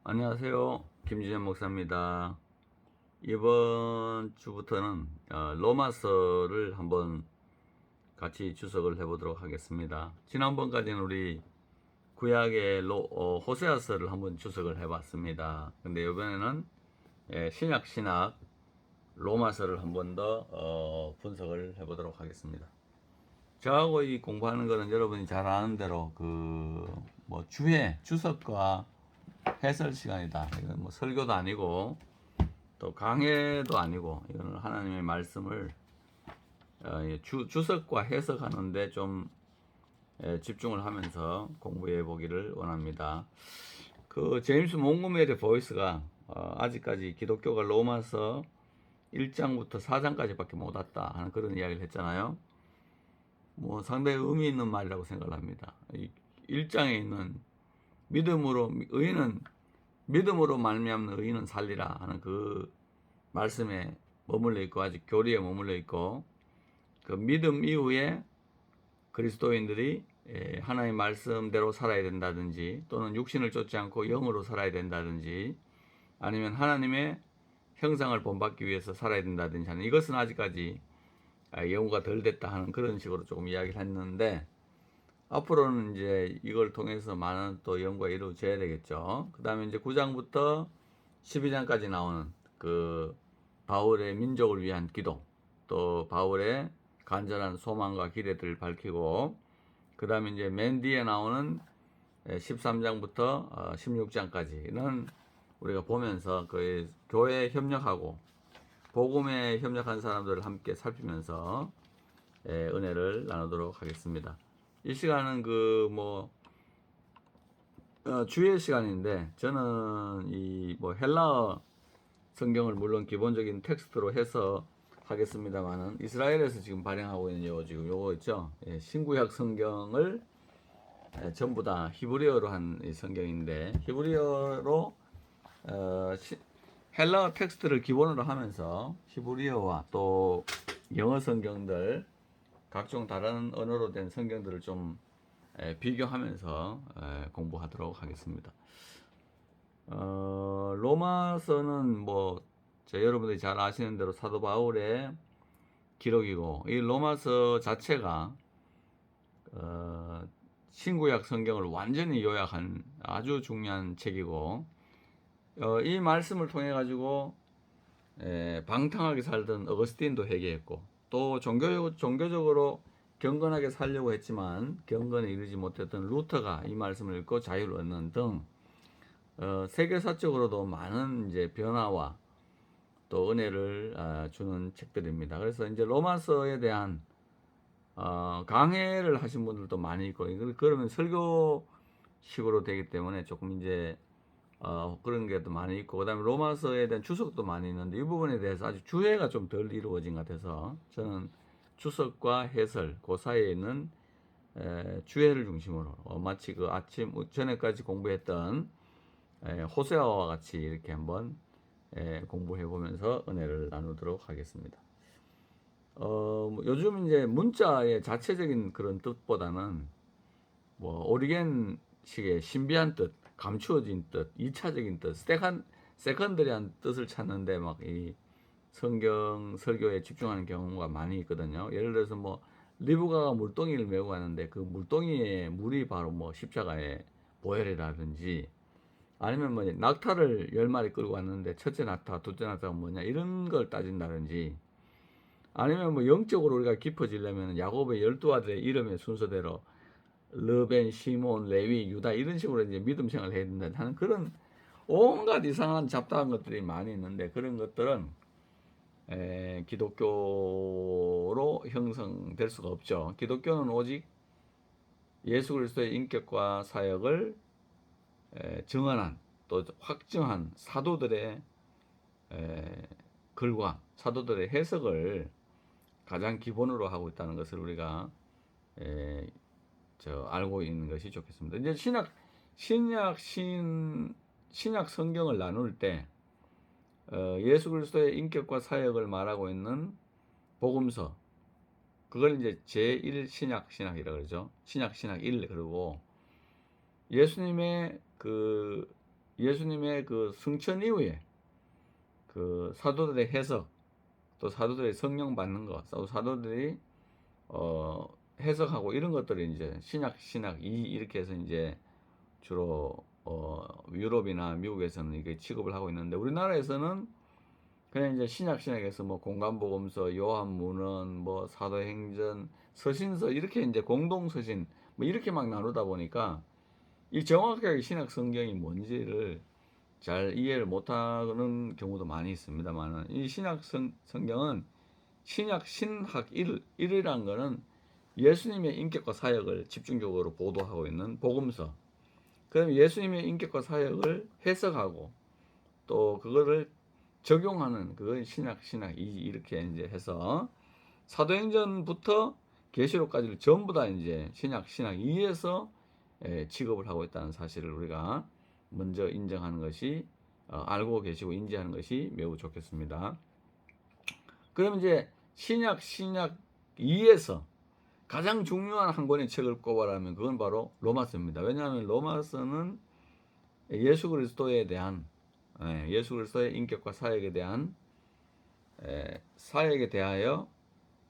안녕하세요. 김진현 목사입니다. 이번 주부터는 로마서를 한번 같이 주석을 해보도록 하겠습니다. 지난번까지는 우리 구약의 호세아서를 한번 주석을 해봤습니다. 근데 이번에는 신약 로마서를 한번 더 분석을 해보도록 하겠습니다. 저하고 이 공부하는 거는 여러분이 잘 아는 대로 주해 주석과 해설 시간이다. 이건 뭐 설교도 아니고 또 강해도 아니고 이거는 하나님의 말씀을 주석과 해석하는데 좀 집중을 하면서 공부해 보기를 원합니다. 그 제임스 몽고메리 보이스가 아직까지 기독교가 로마서 1장부터 4장까지밖에 못 왔다 하는 그런 이야기를 했잖아요. 뭐 상당히 의미 있는 말이라고 생각을 합니다. 1장에 있는 믿음으로 말미암는 의인은 살리라 하는 그 말씀에 머물러 있고 아직 교리에 머물러 있고, 그 믿음 이후에 그리스도인들이 하나님의 말씀대로 살아야 된다든지, 또는 육신을 쫓지 않고 영으로 살아야 된다든지, 아니면 하나님의 형상을 본받기 위해서 살아야 된다든지 하는, 이것은 아직까지 연구가 덜 됐다 하는 그런 식으로 조금 이야기를 했는데, 앞으로는 이제 이걸 통해서 많은 또 연구가 이루어져야 되겠죠. 그 다음에 이제 9장부터 12장까지 나오는 그 바울의 민족을 위한 기도, 또 바울의 간절한 소망과 기대들을 밝히고, 그 다음에 이제 맨 뒤에 나오는 13장부터 16장까지는 우리가 보면서 그 교회에 협력하고 복음에 협력한 사람들을 함께 살피면서 은혜를 나누도록 하겠습니다. 이 시간은 주의 시간인데, 저는 이 헬라어 성경을 물론 기본적인 텍스트로 해서 하겠습니다만은, 이스라엘에서 지금 발행하고 있는 요거 있죠. 신구약 성경을 전부 다 히브리어로 한 성경인데, 히브리어로 헬라어 텍스트를 기본으로 하면서 히브리어와 또 영어 성경들, 각종 다른 언어로 된 성경들을 좀 비교하면서 공부하도록 하겠습니다. 로마서는 여러분들이 잘 아시는 대로 사도 바울의 기록이고, 이 로마서 자체가 신구약 성경을 완전히 요약한 아주 중요한 책이고, 이 말씀을 통해 가지고 방탕하게 살던 어거스틴도 회개했고, 또 종교적으로 경건하게 살려고 했지만 경건에 이르지 못했던 루터가 이 말씀을 읽고 자유를 얻는 등 세계사적으로도 많은 이제 변화와 또 은혜를 주는 책들입니다. 그래서 이제 로마서에 대한 강해를 하신 분들도 많이 있고, 그러면 설교식으로 되기 때문에 조금 이제 그런 게 또 많이 있고, 그 다음에 로마서에 대한 주석도 많이 있는데, 이 부분에 대해서 아직 주해가 좀 덜 이루어진 것 같아서 저는 주석과 해설 그 사이에 있는 주해를 중심으로 마치 그 아침 전에까지 공부했던 호세아와 같이 이렇게 한번 공부해 보면서 은혜를 나누도록 하겠습니다. 요즘 이제 문자의 자체적인 그런 뜻보다는 오리겐식의 신비한 뜻, 감추어진 뜻, 이차적인 뜻, 세컨드리한 뜻을 찾는데 막 이 성경 설교에 집중하는 경우가 많이 있거든요. 예를 들어서 리브가가 물동이를 메고 가는데 그 물동이의 물이 바로 십자가의 보혈이라든지, 아니면 낙타를 10마리 끌고 왔는데 첫째 낙타, 둘째 낙타가 뭐냐 이런 걸 따진다든지, 아니면 영적으로 우리가 깊어지려면 야곱의 12아들의 이름의 순서대로 르벤, 시몬, 레위, 유다 이런 식으로 이제 믿음 생활을 해야 된다 하는 그런 온갖 이상한 잡다한 것들이 많이 있는데, 그런 것들은 기독교로 형성될 수가 없죠. 기독교는 오직 예수 그리스도의 인격과 사역을 증언한, 또 확증한 사도들의 글과 사도들의 해석을 가장 기본으로 하고 있다는 것을 우리가 알고 있는 것이 좋겠습니다. 이제 신약 성경을 나눌 때 예수 그리스도의 인격과 사역을 말하고 있는 복음서, 그걸 이제 제1 신약이라고 그러죠. 신약 1. 그리고 예수님의 그 예수님의 그 승천 이후에 그 사도들의 해석, 또 사도들의 성령 받는 것, 또 사도들이 해석하고 이런 것들이 이제 신약 이렇게 해서 이제 주로 유럽이나 미국에서는 이게 취급을 하고 있는데, 우리나라에서는 그냥 이제 신약에서 뭐 공간복음서, 요한문헌, 뭐 사도행전, 서신서 이렇게 이제 공동서신 뭐 이렇게 막 나누다 보니까 이 정확하게 신약 성경이 뭔지를 잘 이해를 못하는 경우도 많이 있습니다만은, 이 신약 성경은 신약 신학 1이라는 거는 예수님의 인격과 사역을 집중적으로 보도하고 있는 복음서. 그럼 예수님의 인격과 사역을 해석하고 또 그거를 적용하는 그걸 신약 이렇게 이제 해서 사도행전부터 계시록까지를 전부 다 이제 신약 2에서 취급을 하고 있다는 사실을 우리가 먼저 인정하는 것이 알고 계시고 인지하는 것이 매우 좋겠습니다. 그럼 이제 신약 2에서 가장 중요한 한 권의 책을 꼽아라면 그건 바로 로마서입니다. 왜냐하면 로마서는 예수 그리스도에 대한 예수 그리스도의 인격과 사역에 대한 사역에 대하여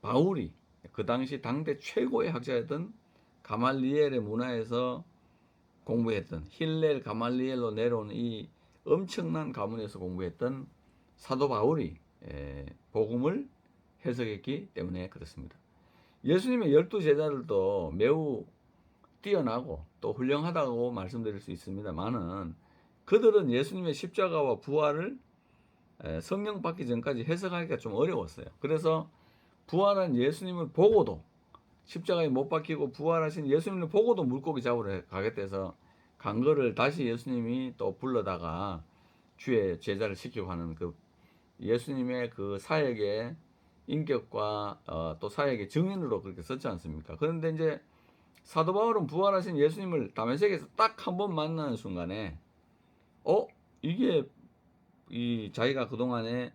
바울이 그 당시 당대 최고의 학자였던 가말리엘의 문화에서 공부했던, 힐렐 가말리엘로 내려온 이 엄청난 가문에서 공부했던 사도 바울이 복음을 해석했기 때문에 그렇습니다. 예수님의 12제자들도 매우 뛰어나고 또 훌륭하다고 말씀드릴 수 있습니다만은, 그들은 예수님의 십자가와 부활을 성령 받기 전까지 해석하기가 좀 어려웠어요. 그래서 부활한 예수님을 보고도, 십자가에 못 박히고 부활하신 예수님을 보고도 물고기 잡으러 가겠다 해서 간 거를 다시 예수님이 또 불러다가 주의 제자를 시키고 하는 그 예수님의 그 사역의 인격과 또 사역의 증인으로 그렇게 썼지 않습니까? 그런데 이제 사도 바울은 부활하신 예수님을 다메섹에서 딱 한 번 만나는 순간에 이게 이 자기가 그동안에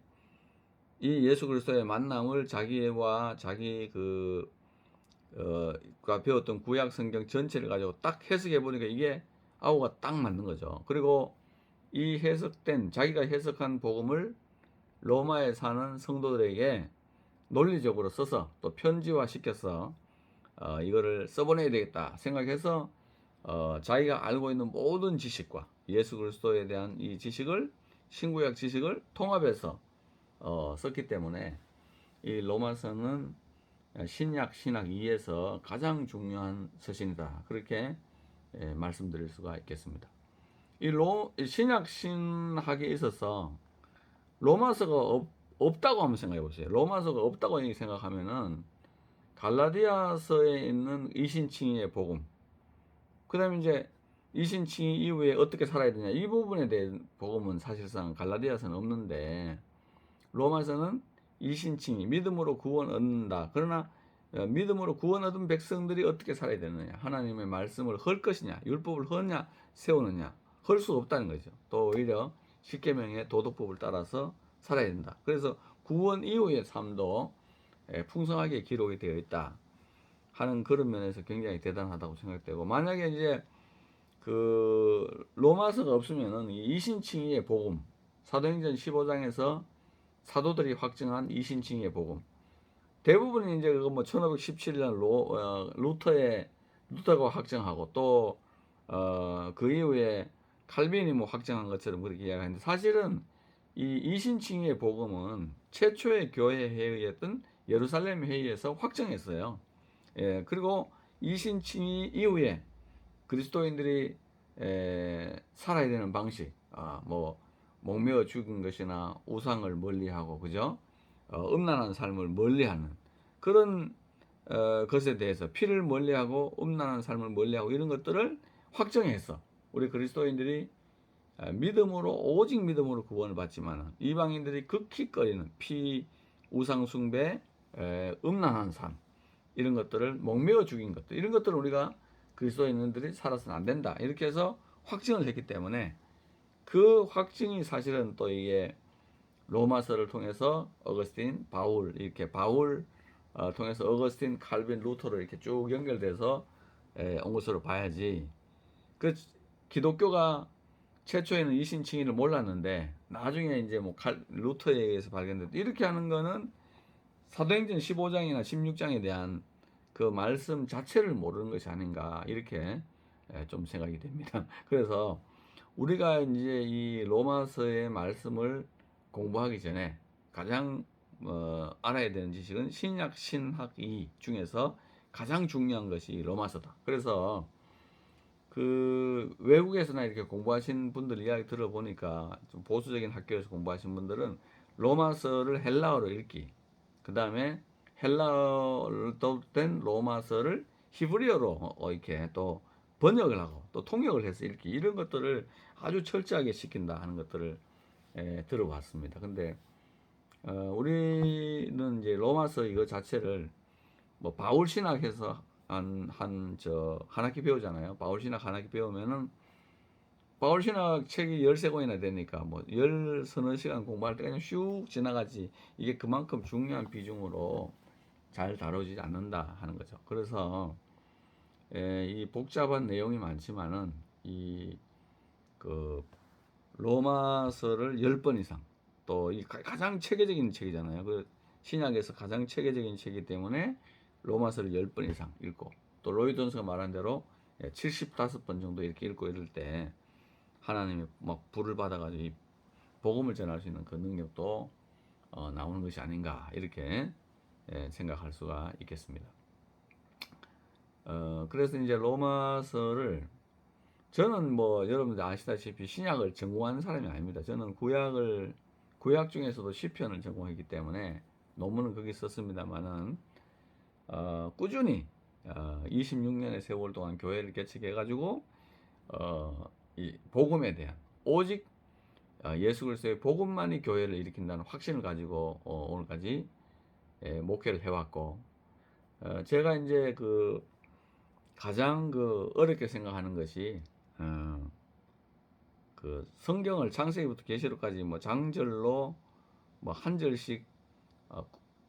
이 예수 그리스도의 만남을 자기와 자기 가 배웠던 구약 성경 전체를 가지고 딱 해석해 보니까 이게 아우가 딱 맞는 거죠. 그리고 이 해석된 자기가 해석한 복음을 로마에 사는 성도들에게 논리적으로 써서 또 편지화 시켜서 이거를 써보내야 되겠다 생각해서 자기가 알고 있는 모든 지식과 예수 그리스도에 대한 이 지식을, 신구약 지식을 통합해서 썼기 때문에 이 로마서는 신약 2에서 가장 중요한 서신이다, 그렇게 말씀드릴 수가 있겠습니다. 이 신약 신학에 있어서 로마서가 없다고 한번 생각해 보세요. 로마서가 없다고 생각하면은 갈라디아서에 있는 이신칭의의 복음, 그 다음에 이제 이신칭의 이후에 어떻게 살아야 되냐, 이 부분에 대한 복음은 사실상 갈라디아서는 없는데, 로마서는 이신칭의 믿음으로 구원 얻는다. 그러나 믿음으로 구원 얻은 백성들이 어떻게 살아야 되느냐, 하나님의 말씀을 헐 것이냐, 율법을 허냐 세우느냐, 헐 수가 없다는 거죠. 또 오히려 십계명의 도덕법을 따라서 살아야 된다. 그래서 구원 이후의 삶도 풍성하게 기록이 되어 있다 하는 그런 면에서 굉장히 대단하다고 생각되고, 만약에 이제 그 로마서가 없으면은 이 이신칭의의 복음, 사도행전 15장에서 사도들이 확증한 이신칭의의 복음, 대부분이 이제 그거 뭐 1517년 루터가 확정하고 또 그 이후에 칼빈이 뭐 확정한 것처럼 그렇게 이야기하는데, 사실은 이 이신칭의의 복음은 최초의 교회 회의였던 예루살렘 회의에서 확정했어요. 그리고 이신칭의 이후에 그리스도인들이 살아야 되는 방식, 뭐 목매어 죽은 것이나 우상을 멀리하고, 그죠? 음란한 삶을 멀리하는 그런 것에 대해서, 피를 멀리하고 음란한 삶을 멀리하고 이런 것들을 확정해서 우리 그리스도인들이 믿음으로, 오직 믿음으로 구원을 받지만 이방인들이 극히 꺼리는 피, 우상 숭배, 음란한 삶, 이런 것들을 목매어 죽인 것들, 이런 것들을 우리가 그리스도인들이 살아서는 안 된다, 이렇게 해서 확증을 했기 때문에, 그 확증이 사실은 또 이게 로마서를 통해서 어거스틴, 바울, 이렇게 바울 통해서 어거스틴, 칼빈, 루터로 이렇게 쭉 연결돼서 온 것으로 봐야지, 그 기독교가 최초에는 이신칭의를 몰랐는데 나중에 이제 뭐 루터에 의해서 발견됐다. 이렇게 하는 거는 사도행전 15장이나 16장에 대한 그 말씀 자체를 모르는 것이 아닌가 이렇게 좀 생각이 됩니다. 그래서 우리가 이제 이 로마서의 말씀을 공부하기 전에 가장 알아야 되는 지식은 신약 신학이 중에서 가장 중요한 것이 로마서다. 그래서 그 외국에서나 이렇게 공부하신 분들 이야기 들어보니까 좀 보수적인 학교에서 공부하신 분들은 로마서를 헬라어로 읽기, 그 다음에 헬라어로 된 로마서를 히브리어로 이렇게 또 번역을 하고 또 통역을 해서 읽기, 이런 것들을 아주 철저하게 시킨다 하는 것들을 들어봤습니다. 근데 우리는 이제 로마서 이거 자체를 뭐 바울 신학에서 한 학기 배우잖아요. 바울 신학 한 학기 배우면은 바울 신학 책이 13권이나 되니까 뭐 10서너 시간 공부할 때 그냥 슉 지나가지, 이게 그만큼 중요한 비중으로 잘 다루지 않는다 하는 거죠. 그래서 이 복잡한 내용이 많지만은 이 그 로마서를 10번 이상, 또 이 가장 체계적인 책이잖아요. 그 신약에서 가장 체계적인 책이기 때문에 로마서를 10번 이상 읽고, 또 로이돈스가 말한 대로 75번 정도 이렇게 읽고 이럴 때 하나님이 막 불을 받아가지고 이 복음을 전할 수 있는 그 능력도 나오는 것이 아닌가 이렇게 생각할 수가 있겠습니다. 그래서 이제 로마서를, 저는 뭐 여러분들 아시다시피 신약을 전공하는 사람이 아닙니다. 저는 구약 중에서도 시편을 전공했기 때문에 논문은 거기 썼습니다만은 꾸준히 26년의 세월 동안 교회를 개척해가지고 이 복음에 대한, 오직 예수 그리스도의 복음만이 교회를 일으킨다는 확신을 가지고 오늘까지 목회를 해왔고, 제가 이제 그 가장 그 어렵게 생각하는 것이 그 성경을 창세기부터 계시록까지 뭐 장절로 뭐 한 절씩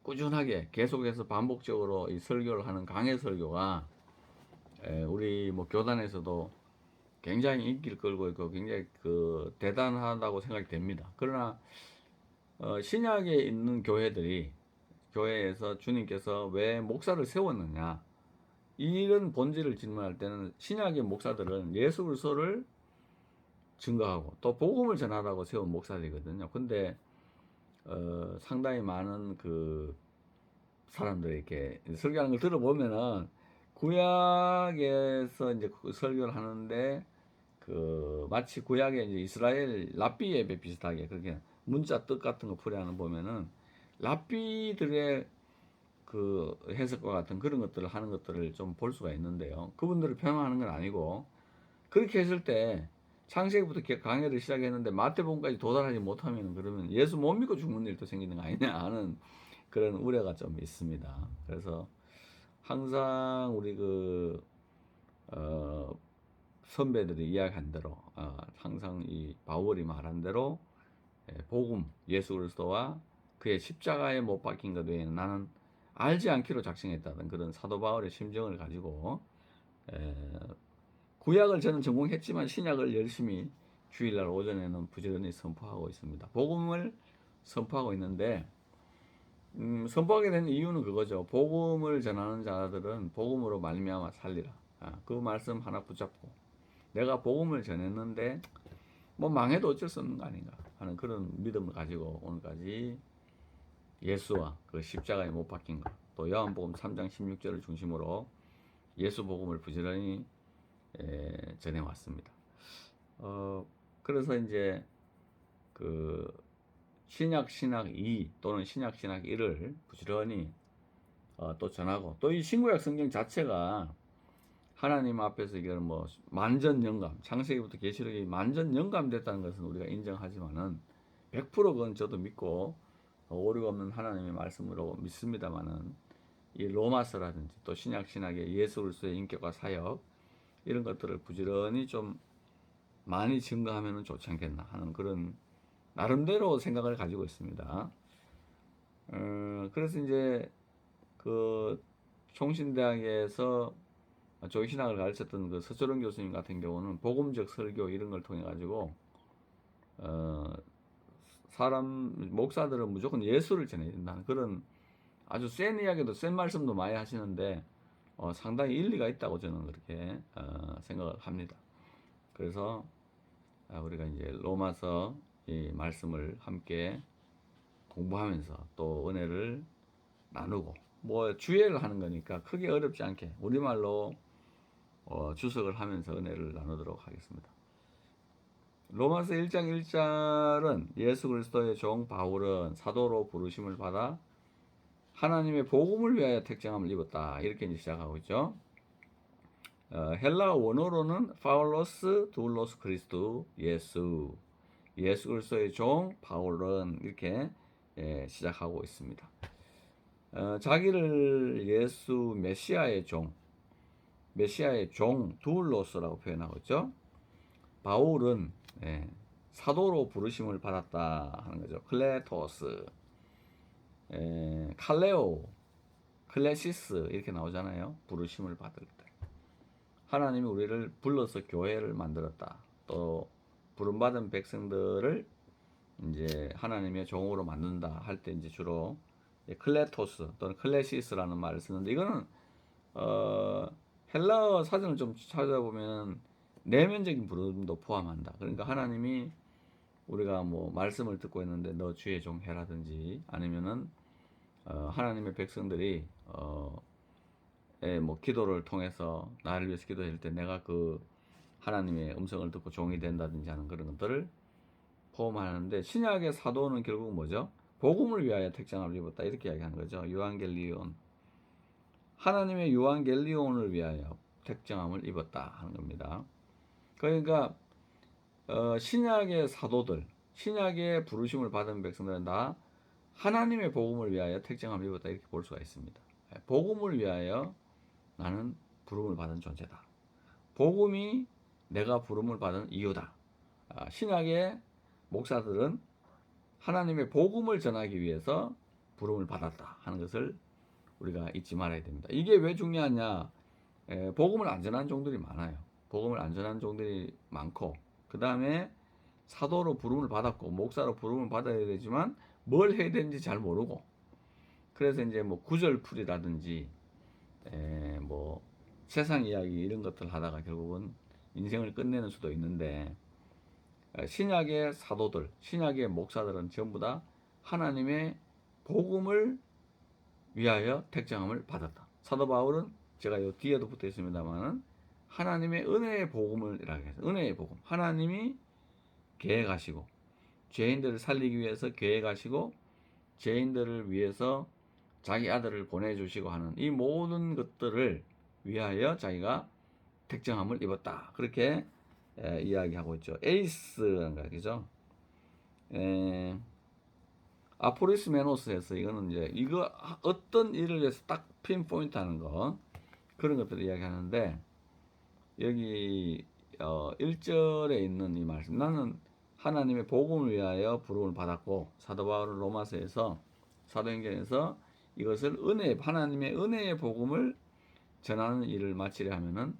꾸준하게 계속해서 반복적으로 이 설교를 하는 강해 설교가 우리 뭐 교단에서도 굉장히 인기를 끌고 있고 굉장히 그 대단하다고 생각이 됩니다. 그러나 신약에 있는 교회에서 주님께서 왜 목사를 세웠느냐, 이런 본질을 질문할 때는 신약의 목사들은 예수 그리스도를 증거하고 또 복음을 전하라고 세운 목사들이거든요. 근데 상당히 많은 그 사람들이 이렇게 설교하는 걸 들어보면은 구약에서 이제 그 설교를 하는데 그 마치 구약의 이제 이스라엘 랍비 예배 비슷하게 그렇게 문자 뜻 같은 거 풀이하는 보면은 랍비들의 그 해석과 같은 그런 것들을 하는 것들을 좀 볼 수가 있는데요. 그분들을 평하는 건 아니고, 그렇게 했을 때 창세기부터 강해를 시작했는데 마태복음까지 도달하지 못하면 그러면 예수 못 믿고 죽는 일도 생기는 거 아니냐 하는 그런 우려가 좀 있습니다. 그래서 항상 우리 그 선배들이 이야기한 대로 항상 이 바울이 말한 대로 복음 예수 그리스도와 그의 십자가에 못 박힌 것 외에는 나는 알지 않기로 작정했다는 그런 사도 바울의 심정을 가지고 구약을 저는 전공했지만 신약을 열심히 주일날 오전에는 부지런히 선포하고 있습니다. 복음을 선포하고 있는데 선포하게 된 이유는 그거죠. 복음을 전하는 자들은 복음으로 말미암아 살리라. 그 말씀 하나 붙잡고 내가 복음을 전했는데 뭐 망해도 어쩔 수 없는 거 아닌가 하는 그런 믿음을 가지고 오늘까지 예수와 그 십자가에 못 박힌 것, 또 요한복음 3장 16절을 중심으로 예수 복음을 부지런히 전해왔습니다. 그래서 이제 그 신약 2 또는 신약 1을 부지런히 또 전하고, 또 이 신구약 성경 자체가 하나님 앞에서 이거는 뭐 만전 영감, 창세기부터 계시록이 만전 영감됐다는 것은 우리가 인정하지만은 100% 그건 저도 믿고 오류가 없는 하나님의 말씀으로 믿습니다만은 이 로마서라든지 또 신약의 예수 그리스도의 인격과 사역, 이런 것들을 부지런히 좀 많이 증거하면 좋지 않겠나 하는 그런 나름대로 생각을 가지고 있습니다. 그래서 이제 그 총신대학에서 조기신학을 가르쳤던 그 서철원 교수님 같은 경우는 복음적 설교 이런 걸 통해 가지고 사람 목사들은 무조건 예수를 전해야 된다는 그런 아주 센 이야기도 센 말씀도 많이 하시는데 상당히 일리가 있다고 저는 그렇게 생각을 합니다. 그래서 우리가 이제 로마서 이 말씀을 함께 공부하면서 또 은혜를 나누고 뭐 주예를 하는 거니까 크게 어렵지 않게 우리말로 주석을 하면서 은혜를 나누도록 하겠습니다. 로마서 1장 1절은 예수 그리스도의 종 바울은 사도로 부르심을 받아 하나님의 복음을 위하여 택정함을 입었다. 이렇게 이제 시작하고 있죠. 헬라어 원어로는 파울로스 두울로스 그리스도 예수 그리스도의 종 바울은 이렇게 시작하고 있습니다. 자기를 예수 메시아의 종 두울로스라고 표현하고 있죠. 바울은 사도로 부르심을 받았다 하는 거죠. 클레토스, 칼레오, 클레시스 이렇게 나오잖아요. 부르심을 받을 때 하나님이 우리를 불러서 교회를 만들었다. 또 부름받은 백성들을 이제 하나님의 종으로 만든다 할 때 이제 주로 클레토스 또는 클레시스라는 말을 쓰는데 이거는 헬라어 사전을 좀 찾아보면 내면적인 부름도 포함한다. 그러니까 하나님이 우리가 뭐 말씀을 듣고 있는데 너 주의 종 해라든지 아니면은 하나님의 백성들이 뭐 기도를 통해서 나를 위해서 기도할 때 내가 그 하나님의 음성을 듣고 종이 된다든지 하는 그런 것들을 포함하는데 신약의 사도는 결국 뭐죠? 복음을 위하여 택정함을 입었다 이렇게 이야기하는 거죠. 유앙겔리온 하나님의 유앙겔리온을 위하여 택정함을 입었다 하는 겁니다. 그러니까 신약의 사도들 신약의 부르심을 받은 백성들은 다 하나님의 복음을 위하여 택정함을 입었다 이렇게 볼 수가 있습니다. 복음을 위하여 나는 부름을 받은 존재다. 복음이 내가 부름을 받은 이유다. 신약의 목사들은 하나님의 복음을 전하기 위해서 부름을 받았다 하는 것을 우리가 잊지 말아야 됩니다. 이게 왜 중요하냐? 복음을 안 전한 종들이 많아요. 복음을 안 전한 종들이 많고 그 다음에 사도로 부름을 받았고 목사로 부름을 받아야 되지만 뭘 해야 되는지 잘 모르고 그래서 이제 뭐 구절풀이라든지 뭐 세상 이야기 이런 것들 하다가 결국은 인생을 끝내는 수도 있는데 신약의 사도들, 신약의 목사들은 전부 다 하나님의 복음을 위하여 택정함을 받았다. 사도 바울은 제가 요 뒤에도 붙어 있습니다만은 하나님의 은혜의 복음을 이라고 해서 은혜의 복음. 하나님이 계획하시고 죄인들을 살리기 위해서 계획하시고 죄인들을 위해서 자기 아들을 보내주시고 하는 이 모든 것들을 위하여 자기가 택정함을 입었다. 그렇게 이야기하고 있죠. 에이스인가 그죠? 아포리스메노스에서 이거는 이제 이거 어떤 일을 위해서 딱 핀포인트 하는 거 그런 것들을 이야기하는데 여기 1절에 있는 이 말씀 나는 하나님의 복음을 위하여 부름을 받았고 사도 바울은 로마서에서 사도행전에서 이것을 하나님의 은혜의 복음을 전하는 일을 마치려 하면은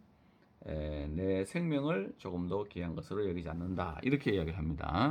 내 생명을 조금 더 귀한 것으로 여기지 않는다 이렇게 이야기합니다.